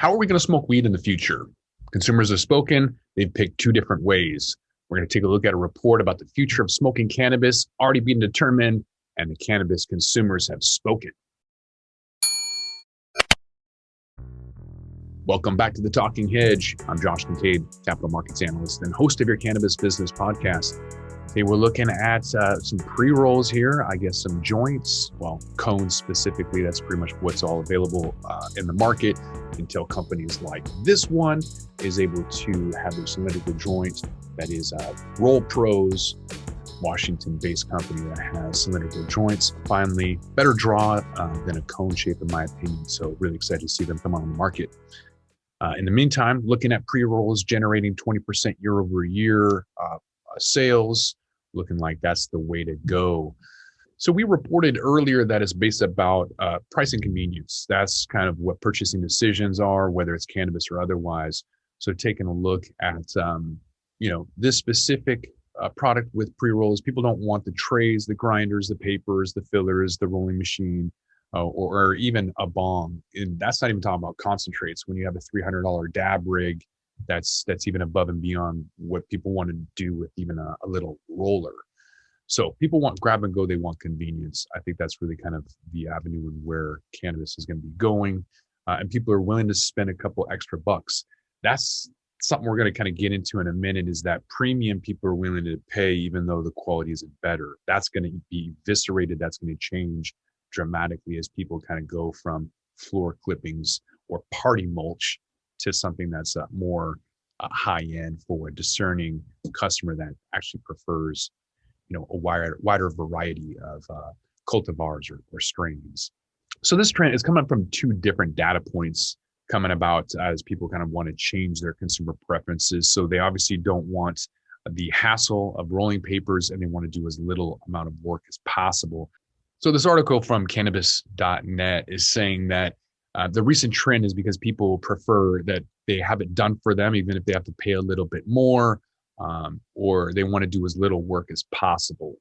How are we going to smoke weed in the future? Consumers have spoken. They've picked two different ways. We're going to take a look at a report about the future of smoking cannabis already being determined, and the cannabis consumers have spoken. Welcome back to the Talking Hedge. I'm Josh Kincaid, capital markets analyst and host of your cannabis business podcast. Today we're looking at some pre-rolls here, I guess some joints, well, cones specifically. That's pretty much what's all available in the market until companies like this one is able to have their cylindrical joint. That is Roll Pros, Washington-based company that has cylindrical joints. Finally, better draw than a cone shape in my opinion. So really excited to see them come on the market. In the meantime, looking at pre-rolls generating 20% year over year sales, looking like that's the way to go. So we reported earlier that it's based about price and convenience. That's kind of what purchasing decisions are, whether it's cannabis or otherwise. So taking a look at, this specific product with pre-rolls, people don't want the trays, the grinders, the papers, the fillers, the rolling machine, or even a bong. And that's not even talking about concentrates. When you have a $300 dab rig, that's even above and beyond what people want to do with even a little roller. So people want grab and go, they want convenience. I think that's really kind of the avenue where cannabis is going to be going. And people are willing to spend a couple extra bucks. That's something we're going to kind of get into in a minute, is that premium people are willing to pay even though the quality isn't better. That's going to be eviscerated. That's going to change dramatically as people kind of go from floor clippings or party mulch to something that's more high end for a discerning customer that actually prefers, a wider variety of cultivars or strains. So this trend is coming from two different data points coming about as people kind of want to change their consumer preferences. So they obviously don't want the hassle of rolling papers, and they want to do as little amount of work as possible. So this article from cannabis.net is saying that the recent trend is because people prefer that they have it done for them, even if they have to pay a little bit more, or they want to do as little work as possible.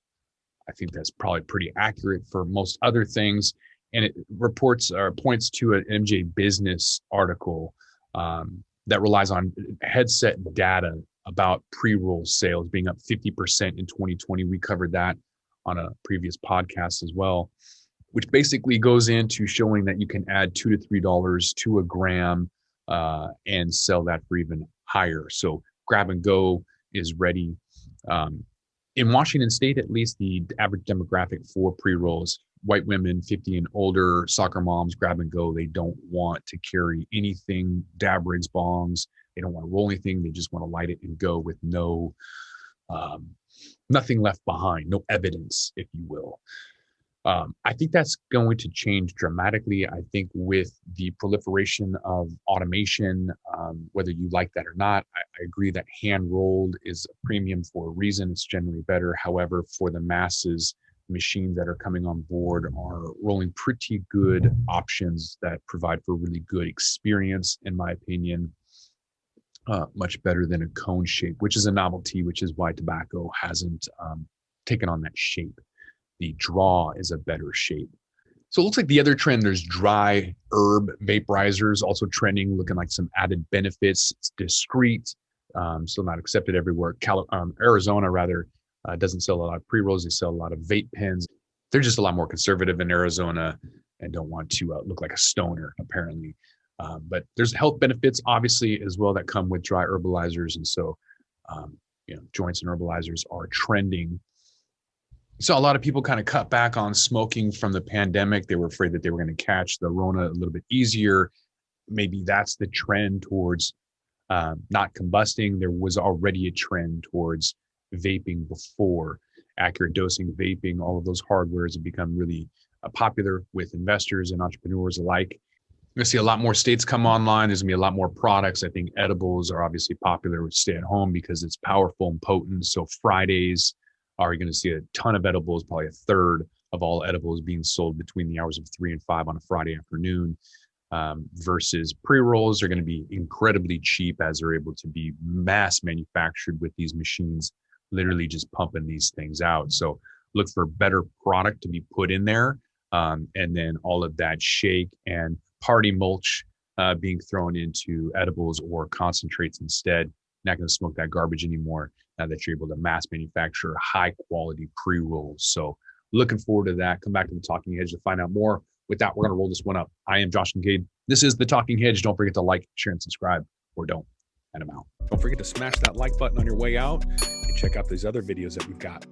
I think that's probably pretty accurate for most other things. And it reports or points to an MJ Business article that relies on headset data about pre-roll sales being up 50% in 2020. We covered that on a previous podcast as well, which basically goes into showing that you can add $2 to $3 to a gram and sell that for even higher. So grab and go is ready. In Washington State, at least, the average demographic for pre-rolls, white women 50 and older, soccer moms, grab and go. They don't want to carry anything, dab rigs, bongs. They don't want to roll anything. They just want to light it and go with nothing left behind, no evidence, if you will. I think that's going to change dramatically. I think with the proliferation of automation, whether you like that or not, I agree that hand rolled is a premium for a reason. It's generally better. However, for the masses, machines that are coming on board are rolling pretty good options that provide for a really good experience, in my opinion. Much better than a cone shape, which is a novelty, which is why tobacco hasn't taken on that shape. The draw is a better shape. So it looks like the other trend, there's dry herb vaporizers also trending, looking like some added benefits. It's discreet, still not accepted everywhere. Arizona, rather, doesn't sell a lot of pre-rolls. They sell a lot of vape pens. They're just a lot more conservative in Arizona and don't want to look like a stoner, apparently. But there's health benefits, obviously, as well, that come with dry herbalizers. And so, joints and herbalizers are trending. So a lot of people kind of cut back on smoking from the pandemic. They were afraid that they were going to catch the Rona a little bit easier. Maybe that's the trend towards not combusting. There was already a trend towards vaping before. Accurate dosing, vaping, all of those hardwares have become really popular with investors and entrepreneurs alike. You're going to see a lot more states come online. There's going to be a lot more products. I think edibles are obviously popular with stay at home because it's powerful and potent. So Fridays are going to see a ton of edibles, probably a third of all edibles being sold between the hours of 3 and 5 on a Friday afternoon, versus pre-rolls are going to be incredibly cheap as they're able to be mass manufactured with these machines, literally just pumping these things out. So look for better product to be put in there. And then all of that shake and party mulch being thrown into edibles or concentrates instead. Not going to smoke that garbage anymore now that you're able to mass manufacture high quality pre-rolls. So looking forward to that. Come back to the Talking Hedge to find out more. With that, we're going to roll this one up. I am Josh Kincaid. This is the Talking Hedge. Don't forget to like, share, and subscribe, or don't, and I'm out. Don't forget to smash that like button on your way out and check out these other videos that we've got.